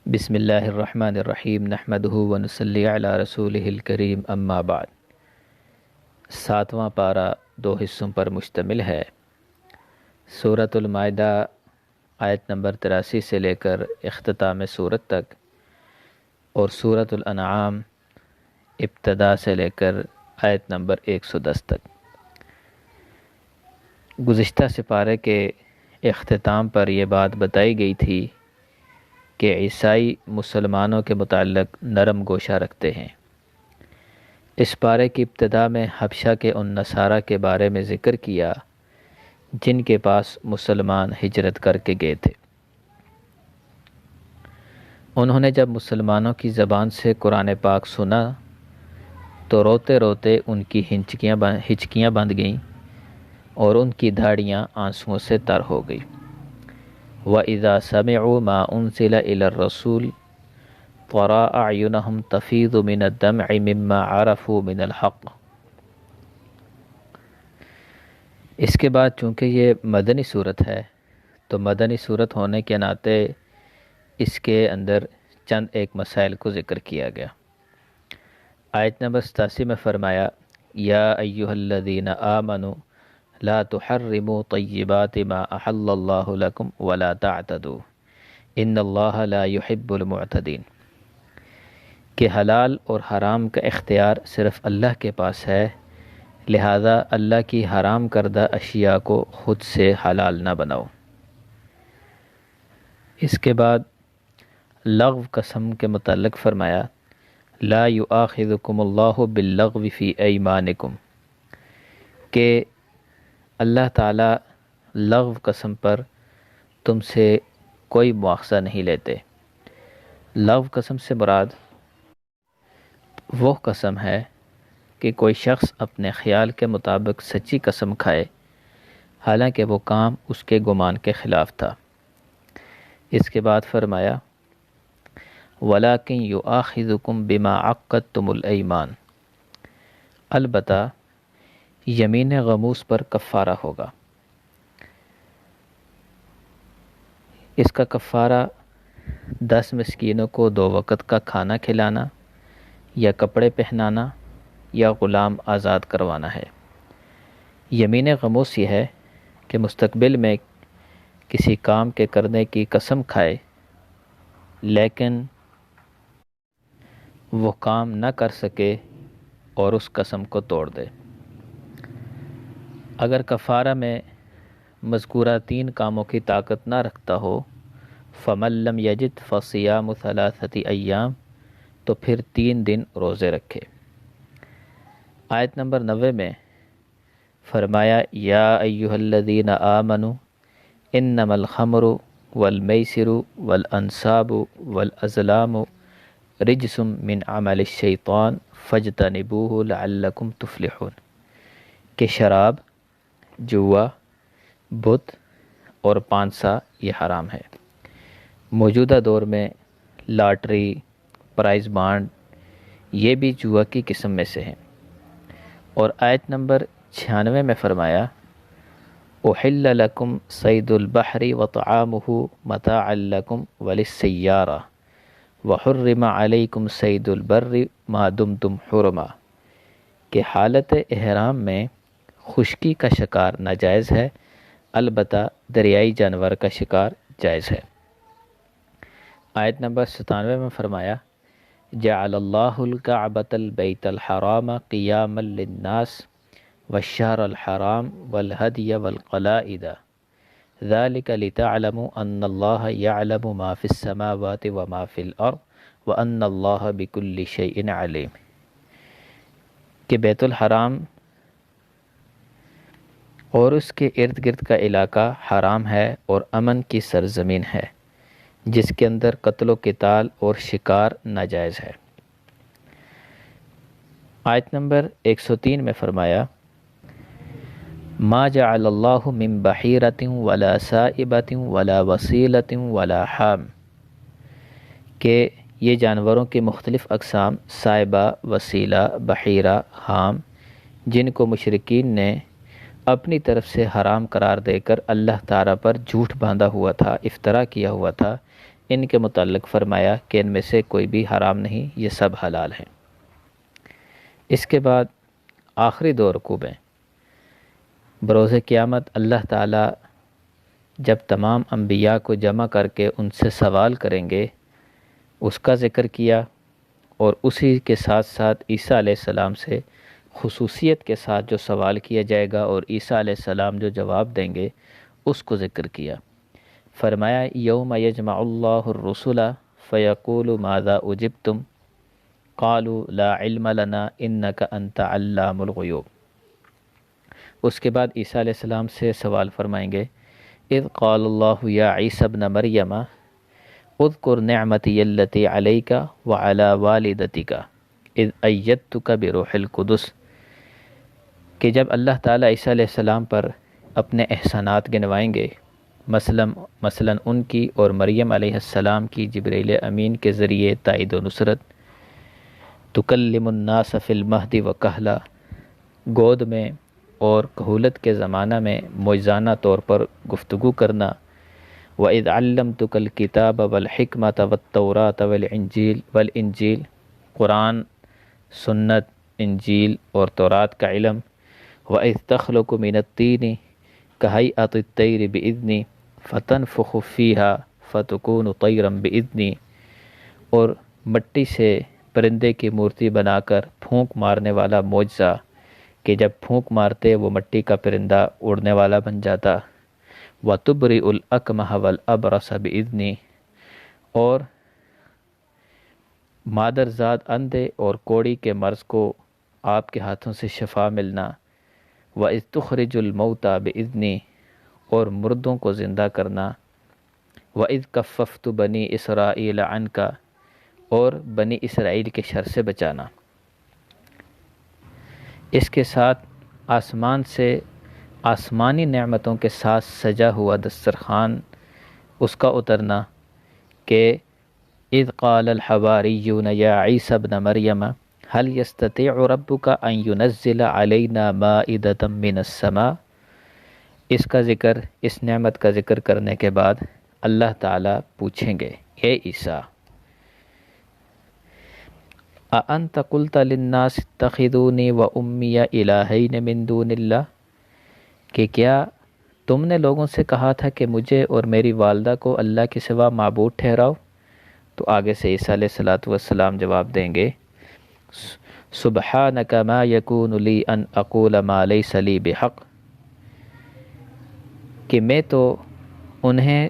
بسم اللہ الرحمن الرحیم نحمدہ ونصلی علی رسولہ الکریم اما بعد۔ ساتواں پارہ دو حصوں پر مشتمل ہے۔ سورۃ المائدہ آیت نمبر 83 سے لے کر اختتام سورت تک، اور سورۃ الانعام ابتدا سے لے کر آیت نمبر 110 تک۔ گزشتہ سپارے کے اختتام پر یہ بات بتائی گئی تھی کہ عیسائی مسلمانوں کے متعلق نرم گوشہ رکھتے ہیں۔ اس پارے کی ابتدا میں حبشہ کے ان نصارہ کے بارے میں ذکر کیا جن کے پاس مسلمان ہجرت کر کے گئے تھے۔ انہوں نے جب مسلمانوں کی زبان سے قرآن پاک سنا تو روتے روتے ان کی ہچکیاں بندھ گئیں اور ان کی دھاڑیاں آنسوؤں سے تر ہو گئی۔ وَإِذَا سَمِعُوا مَا أُنزِلَ إِلَى الرَّسُولِ تَرَىٰ أَعْيُنَهُمْ تَفِيضُ مِنَ الدَّمْعِ مِمَّا عَرَفُوا مِنَ الْحَقِّ۔ اس کے بعد چونکہ یہ مدنی صورت ہے تو مدنی صورت ہونے کے ناطے اس کے اندر چند ایک مسائل کو ذکر کیا گیا۔ آیت نمبر 87 میں فرمایا یا ایھا الذین آمنوا لا تحرموا طیبات ما احل اللہ لکم ولا تعتدوا ان اللہ لا يحب المعتدین، کہ حلال اور حرام کا اختیار صرف اللہ کے پاس ہے، لہذا اللہ کی حرام کردہ اشیاء کو خود سے حلال نہ بناؤ۔ اس کے بعد لغو قسم کے متعلق فرمایا لا یؤاخذکم اللہ باللغو فی ایمانکم، کہ اللہ تعالیٰ لغو قسم پر تم سے کوئی مواخذہ نہیں لیتے۔ لغو قسم سے مراد وہ قسم ہے کہ کوئی شخص اپنے خیال کے مطابق سچی قسم کھائے حالانکہ وہ کام اس کے گمان کے خلاف تھا۔ اس کے بعد فرمایا وَلَٰكِن يُؤَاخِذُكُم بِمَا عَقَّدتُّمُ الْأَيْمَانَ، البتہ یمین غموس پر کفارہ ہوگا۔ اس کا کفارہ 10 مسکینوں کو 2 وقت کا کھانا کھلانا یا کپڑے پہنانا یا غلام آزاد کروانا ہے۔ یمین غموس یہ ہے کہ مستقبل میں کسی کام کے کرنے کی قسم کھائے لیکن وہ کام نہ کر سکے اور اس قسم کو توڑ دے۔ اگر کفارہ میں مذکورہ 3 کاموں کی طاقت نہ رکھتا ہو فَمَن لَّمْ يَجِدْ فَصِيَامُ 3 ایام، تو پھر 3 دن روزے رکھے۔ آیت نمبر 90 میں فرمایا یا ایھا الذین آمنوا انما الخمر والمیسر والانصاب والازلام رجس من عمل الشیطان فاجتنبوہ لعلکم تفلحون، کہ شراب، جوا، بت اور پانسا یہ حرام ہے۔ موجودہ دور میں لاٹری، پرائز بانڈ یہ بھی جوا کی قسم میں سے ہیں۔ اور آیت نمبر 96 میں فرمایا احل لکم صید البحر وطعامہ متاعا لکم وللسیارہ وحرم علیکم صید البر ما دمتم حرما، کہ حالت احرام میں خشکی کا شکار ناجائز ہے، البتہ دریائی جانور کا شکار جائز ہے۔ آیت نمبر 97 میں فرمایا جعل اللہ الکعبۃ البیت الحرام قیاما للناس والشہر الحرام والہدی والقلائد ذلک لتعلموا ان اللہ یعلم ما فی السماوات وما فی الارض وان اللہ بکل شیء علیم، کہ بیت الحرام اور اس کے ارد گرد کا علاقہ حرام ہے اور امن کی سرزمین ہے جس کے اندر قتل و قتال اور شکار ناجائز ہے۔ آیت نمبر 103 میں فرمایا ما جعل اللہ من بحیرۃ ولا سائبۃ ولا وصیلۃ ولا حام، کہ یہ جانوروں کی مختلف اقسام سائبہ، وسیلہ، بحیرہ، حام، جن کو مشرکین نے اپنی طرف سے حرام قرار دے کر اللہ تعالیٰ پر جھوٹ باندھا ہوا تھا، افترا کیا ہوا تھا، ان کے متعلق فرمایا کہ ان میں سے کوئی بھی حرام نہیں، یہ سب حلال ہیں۔ اس کے بعد آخری دو رکوع میں بروز قیامت اللہ تعالیٰ جب تمام انبیاء کو جمع کر کے ان سے سوال کریں گے اس کا ذکر کیا، اور اسی کے ساتھ ساتھ عیسیٰ علیہ السلام سے خصوصیت کے ساتھ جو سوال کیا جائے گا اور عیسیٰ علیہ السلام جو جواب دیں گے اس کو ذکر کیا۔ فرمایا یوم یجمع اللہ الرسل فیقول ماذا اجبتم قالوا لا علم لنا انک انت علام الغیوب۔ اس کے بعد عیسیٰ علیہ السلام سے سوال فرمائیں گے اذ قال اللہ یا عیسی ابن مریم اذکر نعمتی التی علیک وعلی والدتک اذ ایدتک بروح القدس، کہ جب اللہ تعالیٰ عیسیٰ علیہ السلام پر اپنے احسانات گنوائیں گے، مثلا ان کی اور مریم علیہ السلام کی جبرائیل امین کے ذریعے تائید و نصرت، تکلم الناس فی المہد و کہلا، گود میں اور کہولت کے زمانہ میں معجزانہ طور پر گفتگو کرنا، وَإِذْ عَلَّمْتُكَ الْكِتَابَ وَالْحِكْمَةَ وَالتَّوْرَاةَ وَالْإِنْجِيلَ، قرآن، سنت، انجیل اور تورات کا علم، وَإِذْ تَخْلُقُ مِنَ الطِّينِ كَهَيْئَةِ الطَّيْرِ بِإِذْنِي فَتَنْفُخُ فِيهَا فَتَكُونُ طَيْرًا بِإِذْنِي، اور مٹی سے پرندے کی مورتی بنا کر پھونک مارنے والا معجزہ کہ جب پھونک مارتے وہ مٹی کا پرندہ اڑنے والا بن جاتا، وَتُبْرِئُ الْأَكْمَحَ وَالْأَبْرَصَ بِإِذْنِي، اور مادرزاد اندھے اور کوڑی کے مرض کو آپ کے ہاتھوں سے شفا ملنا، وَإِذْ تُخْرِجُ الْمَوْتَى بِإِذْنِي، اور مردوں کو زندہ کرنا، وَإِذْ كَفَّفْتُ بَنِي إِسْرَائِيلَ عَنْكَ، اور بنی اسرائیل کے شر سے بچانا۔ اس کے ساتھ آسمان سے آسمانی نعمتوں کے ساتھ سجا ہوا دسترخوان اس کا اترنا کہ اذ قال الحواریون یا عیسی ابن مریم هل يستطيع ربك ان ينزل علينا مائدة من السماء، اس کا ذکر، اس نعمت کا ذکر کرنے کے بعد اللہ تعالیٰ پوچھیں گے اے عیسیٰ اَأَنْتَ قُلْتَ لِلنَّاسِ اتَّخِذُونِي وَأُمِّيَ إِلَٰهَيْنِ مِن دُونِ اللَّهِ، کہ کیا تم نے لوگوں سے کہا تھا کہ مجھے اور میری والدہ کو اللہ کے سوا معبود ٹھہراؤ؟ تو آگے سے عیسیٰ علیہ السلام جواب دیں گے سبحانک ما یکون لی ان اقول ما لیس لی بحق، کہ میں تو انہیں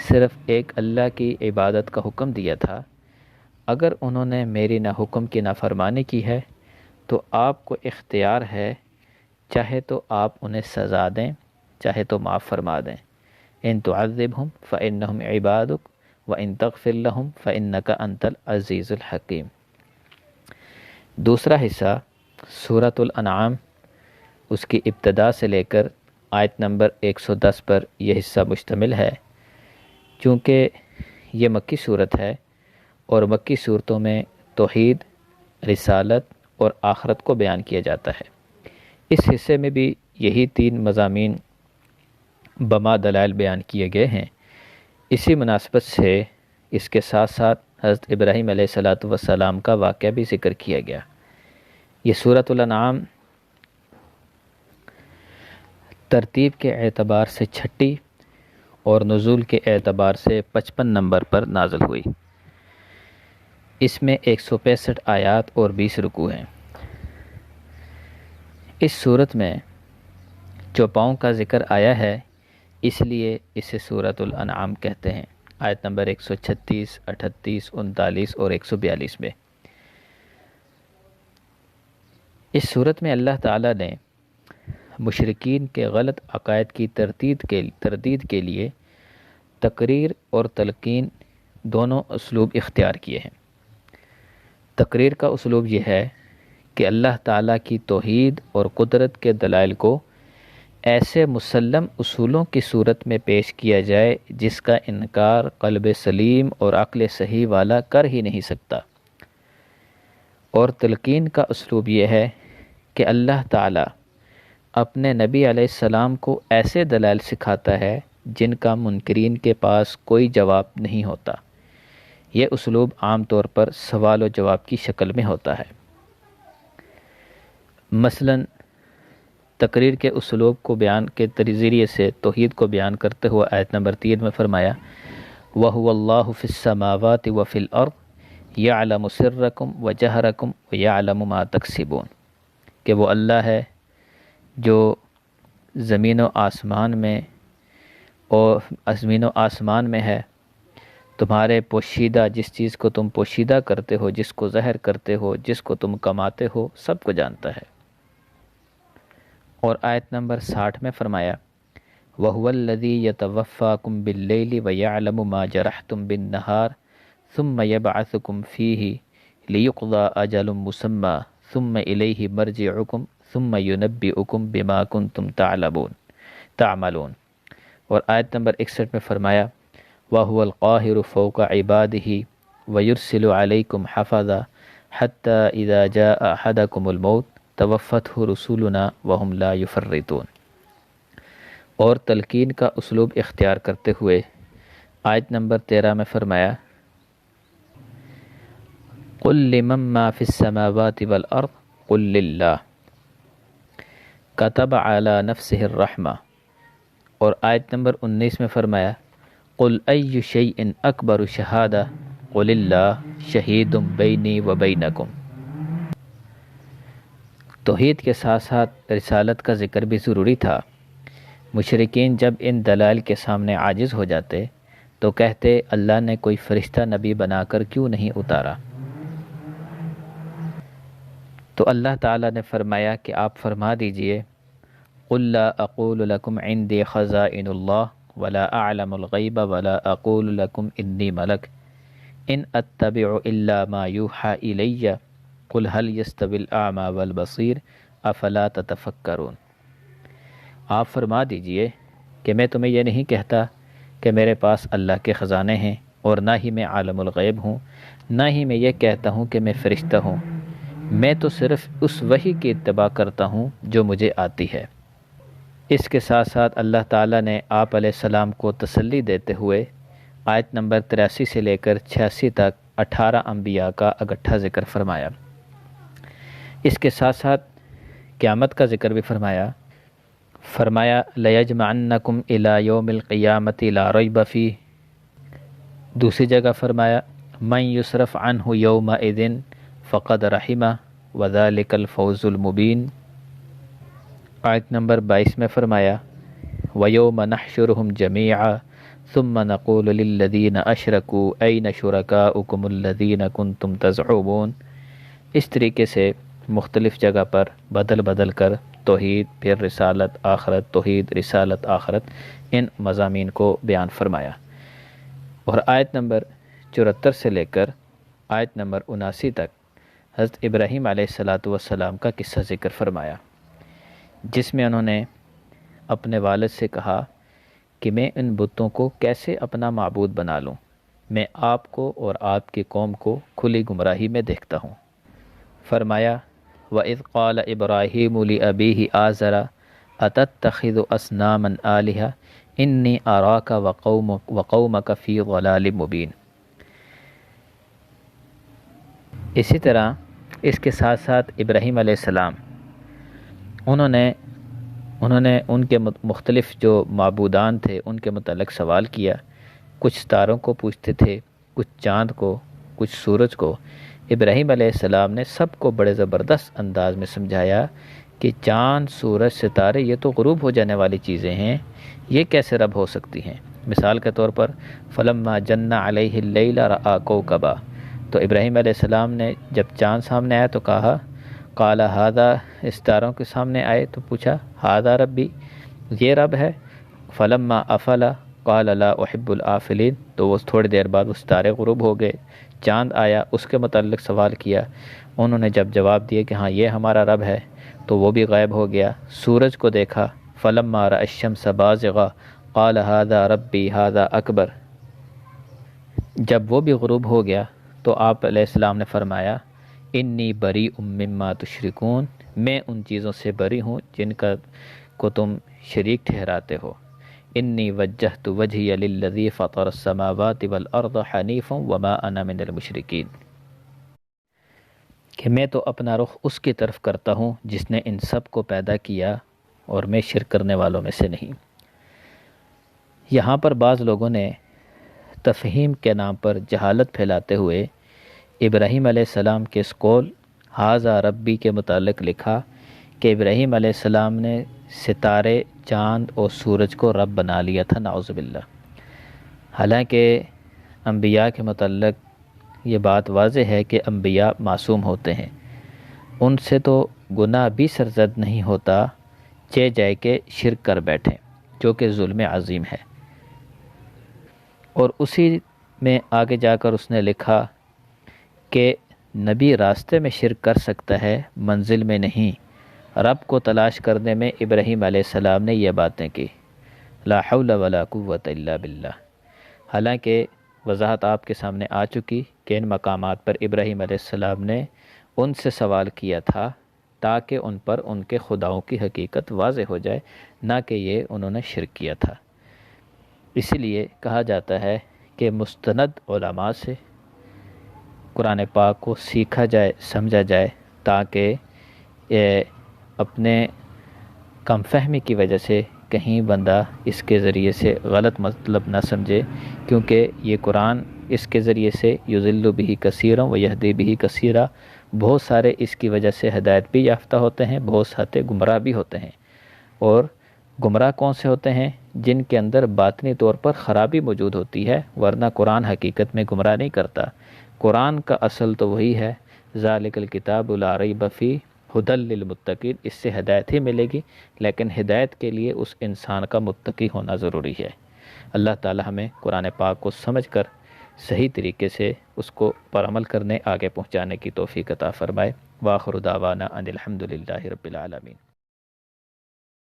صرف ایک اللہ کی عبادت کا حکم دیا تھا، اگر انہوں نے میری نہ حکم کی نافرمانی کی ہے تو آپ کو اختیار ہے، چاہے تو آپ انہیں سزا دیں چاہے تو معاف فرما دیں، ان تعذبہم فإنہم عبادک وإن تغفر لہم فإنک انت العزیز الحکیم۔ دوسرا حصہ سورۃ الانعام، اس کی ابتدا سے لے کر آیت نمبر 110 پر یہ حصہ مشتمل ہے۔ چونکہ یہ مکی صورت ہے اور مکی صورتوں میں توحید، رسالت اور آخرت کو بیان کیا جاتا ہے، اس حصے میں بھی یہی تین مضامین بما دلائل بیان کیے گئے ہیں۔ اسی مناسبت سے اس کے ساتھ ساتھ حضرت ابراہیم علیہ السلام کا واقعہ بھی ذکر کیا گیا۔ یہ سورۃ الانعام ترتیب کے اعتبار سے چھٹی اور نزول کے اعتبار سے 55 نمبر پر نازل ہوئی۔ اس میں 165 آیات اور 20 رکوع ہیں۔ اس صورت میں چوپاؤں کا ذکر آیا ہے، اس لیے اسے سورۃ الانعام کہتے ہیں۔ آیت نمبر 136، 38، 39 اور 142 میں اس صورت میں اللہ تعالیٰ نے مشرکین کے غلط عقائد کی تردید کے لیے تقریر اور تلقین دونوں اسلوب اختیار کیے ہیں۔ تقریر کا اسلوب یہ ہے کہ اللہ تعالیٰ کی توحید اور قدرت کے دلائل کو ایسے مسلم اصولوں کی صورت میں پیش کیا جائے جس کا انکار قلب سلیم اور عقل صحیح والا کر ہی نہیں سکتا، اور تلقین کا اسلوب یہ ہے کہ اللہ تعالیٰ اپنے نبی علیہ السلام کو ایسے دلائل سکھاتا ہے جن کا منکرین کے پاس کوئی جواب نہیں ہوتا۔ یہ اسلوب عام طور پر سوال و جواب کی شکل میں ہوتا ہے۔ مثلا تقریر کے اسلوب کو بیان کے ذریعے سے توحید کو بیان کرتے ہوئے آیت نمبر 3 میں فرمایا وَهُوَ اللَّهُ فِي السَّمَاوَاتِ وَفِي الْأَرْضِ يَعْلَمُ سِرَّكُمْ وَجَهْرَكُمْ وَيَعْلَمُ مَا تَكْسِبُونَ کہ وہ اللہ ہے جو زمین و آسمان میں ہے، تمہارے پوشیدہ جس چیز کو تم پوشیدہ کرتے ہو، جس کو ظاہر کرتے ہو، جس کو تم کماتے ہو، سب کو جانتا ہے۔ اور آیت نمبر 60 میں فرمایا وَهُوَ الَّذِي يَتَوَفَّاكُم بِاللَّيْلِ وَيَعْلَمُ مَا جَرَحْتُم بِالنَّهَارِ ثُمَّ يَبْعَثُكُم فِيهِ لِيُقْضَىٰ أَجَلٌ مُّسَمًّى ثُمَّ إِلَيْهِ مَرْجِعُكُمْ ثُمَّ يُنَبِّئُكُم بِمَا كُنتُمْ تعملون۔ اور آیت نمبر 61 میں فرمایا وَهُوَ الْقَاهِرُ فَوْقَ عِبَادِهِ وَيُرْسِلُ عَلَيْكُمْ حَفَظًا حَتَّىٰ إِذَا جَاءَ أَحَدَكُمُ الْمَوْتُ توفته رسولنا وهم لا يفرطون۔ اور تلقین کا اسلوب اختیار کرتے ہوئے آیت نمبر 13 میں فرمایا قل لمن ما في السماوات والارض قل للہ كتب على نفسه الرحمہ۔ اور آیت نمبر 19 میں فرمایا قل ای شیء اکبر شہادہ قل اللہ شہید بینی وبینکم۔ توحید کے ساتھ ساتھ رسالت کا ذکر بھی ضروری تھا۔ مشرکین جب ان دلائل کے سامنے عاجز ہو جاتے تو کہتے اللہ نے کوئی فرشتہ نبی بنا کر کیوں نہیں اتارا؟ تو اللہ تعالیٰ نے فرمایا کہ آپ فرما دیجئے قُل لَا أَقُولُ لَكُمْ عِنْدِي خَزَائِنُ اللَّهِ وَلَا أَعْلَمُ الْغَيْبَ وَلَا أَقُولُ لَكُمْ إِنِّي مَلَكٌ إِنْ أَتَّبِعُ إِلَّا مَا يُوحَىٰ إِلَيَّ قُلْ هَلْ يَسْتَوِي الْأَعْمَىٰ وَالْبَصِيرُ أَفَلَا تَتَفَكَّرُونَ۔ آپ فرما دیجئے کہ میں تمہیں یہ نہیں کہتا کہ میرے پاس اللہ کے خزانے ہیں، اور نہ ہی میں عالم الغیب ہوں، نہ ہی میں یہ کہتا ہوں کہ میں فرشتہ ہوں، میں تو صرف اس وحی کی اتباع کرتا ہوں جو مجھے آتی ہے۔ اس کے ساتھ ساتھ اللہ تعالیٰ نے آپ علیہ السلام کو تسلی دیتے ہوئے آیت نمبر 83 سے لے کر 86 تک 18 انبیاء کا اکٹھا ذکر فرمایا۔ اس کے ساتھ ساتھ قیامت کا ذکر بھی فرمایا لَيَجْمَعَنَّكُمْ إِلَىٰ يَوْمِ الْقِيَامَةِ لَا رَيْبَ فِيهِ۔ دوسری جگہ فرمایا مَن يُصْرَفْ عَنْهُ يَوْمَئِذٍ فَقَدْ رَحِمَهُ وَذَلِكَ الْفَوْزُ الْمُبِينُ۔ آیت نمبر 22 میں فرمایا وَيَوْمَ نَحْشُرُهُمْ جَمِيعًا ثُمَّ نَقُولُ لِلَّذِينَ أَشْرَكُوا أَيْنَ شُرَكَاؤُكُمُ الَّذِينَ كُنتُمْ تَزْعُمُونَ۔ اس طریقے سے مختلف جگہ پر بدل کر توحید، پھر رسالت، آخرت، توحید، رسالت، آخرت، ان مضامین کو بیان فرمایا۔ اور آیت نمبر 74 سے لے کر آیت نمبر 79 تک حضرت ابراہیم علیہ السلام کا قصہ ذکر فرمایا، جس میں انہوں نے اپنے والد سے کہا کہ میں ان بتوں کو کیسے اپنا معبود بنا لوں، میں آپ کو اور آپ کی قوم کو کھلی گمراہی میں دیکھتا ہوں۔ فرمایا وَإِذْ قَالَ إِبْرَاهِيمُ لِأَبِيهِ آزَرَ أَتَتَّخِذُ أَصْنَامًا آلِهَةً إِنِّي أَرَاكَ وَقَوْمَكَ فِي ضَلَالٍ مُبِينٍ۔ اسی طرح اس کے ساتھ ساتھ ابراہیم علیہ السلام انہوں نے ان کے مختلف جو معبودان تھے ان کے متعلق سوال کیا، کچھ ستاروں کو پوچھتے تھے، کچھ چاند کو، کچھ سورج کو۔ ابراہیم علیہ السلام نے سب کو بڑے زبردست انداز میں سمجھایا کہ چاند، سورج، ستارے یہ تو غروب ہو جانے والی چیزیں ہیں، یہ کیسے رب ہو سکتی ہیں؟ مثال کے طور پر فلما جن علیہ اللیل رأى کوكبا، تو ابراہیم علیہ السلام نے جب چاند سامنے آیا تو کہا قال ھذا، ستاروں کے سامنے آئے تو پوچھا ھذا ربی، یہ رب ہے۔ فلما افل قال لا احب الافلین، تو وہ تھوڑی دیر بعد وہ ستارے غروب ہو گئے، چاند آیا، اس کے متعلق سوال کیا، انہوں نے جب جواب دیا کہ ہاں یہ ہمارا رب ہے تو وہ بھی غائب ہو گیا۔ سورج کو دیکھا فلما رأى الشمس بازغا قال ھذا ربی ھذا اکبر، جب وہ بھی غروب ہو گیا تو آپ علیہ السلام نے فرمایا انی بریء مما تشرکون، میں ان چیزوں سے بری ہوں جن کا کو تم شریک ٹھہراتے ہو۔ انی وجہت وجہی للذی فطر السماوات والارض حنیفا وما انا من المشرکین، کہ میں تو اپنا رخ اس کی طرف کرتا ہوں جس نے ان سب کو پیدا کیا اور میں شرک کرنے والوں میں سے نہیں۔ یہاں پر بعض لوگوں نے تفہیم کے نام پر جہالت پھیلاتے ہوئے ابراہیم علیہ السلام کے اس قول ھذا ربی کے متعلق لکھا کہ ابراہیم علیہ السلام نے ستارے، چاند اور سورج کو رب بنا لیا تھا، نعوذ باللہ۔ حالانکہ انبیاء کے متعلق یہ بات واضح ہے کہ انبیاء معصوم ہوتے ہیں، ان سے تو گناہ بھی سرزد نہیں ہوتا چہ جائے کہ شرک کر بیٹھیں، جو کہ ظلم عظیم ہے۔ اور اسی میں آگے جا کر اس نے لکھا کہ نبی راستے میں شرک کر سکتا ہے، منزل میں نہیں۔ رب کو تلاش کرنے میں ابراہیم علیہ السلام نے یہ باتیں کی، لا حول ولا قوت الا باللہ۔ حالانکہ وضاحت آپ کے سامنے آ چکی کہ ان مقامات پر ابراہیم علیہ السلام نے ان سے سوال کیا تھا تاکہ ان پر ان کے خداؤں کی حقیقت واضح ہو جائے، نہ کہ یہ انہوں نے شرک کیا تھا۔ اسی لیے کہا جاتا ہے کہ مستند علماء سے قرآن پاک کو سیکھا جائے، سمجھا جائے، تاکہ اپنے کم فہمی کی وجہ سے کہیں بندہ اس کے ذریعے سے غلط مطلب نہ سمجھے، کیونکہ یہ قرآن اس کے ذریعے سے یضل بہ کثیرا ویہدی بہ کثیرا، بہت سارے اس کی وجہ سے ہدایت بھی یافتہ ہوتے ہیں، بہت سارے گمراہ بھی ہوتے ہیں۔ اور گمراہ کون سے ہوتے ہیں؟ جن کے اندر باطنی طور پر خرابی موجود ہوتی ہے، ورنہ قرآن حقیقت میں گمراہ نہیں کرتا۔ قرآن کا اصل تو وہی ہے، ذالک الکتاب لا ریب فیہ ھدی للمتقین، اس سے ہدایت ہی ملے گی، لیکن ہدایت کے لیے اس انسان کا متقی ہونا ضروری ہے۔ اللہ تعالی ہمیں قرآن پاک کو سمجھ کر صحیح طریقے سے اس کو پر عمل کرنے، آگے پہنچانے کی توفیق عطا فرمائے۔ وآخر دعوانا ان الحمد للہ رب العالمین۔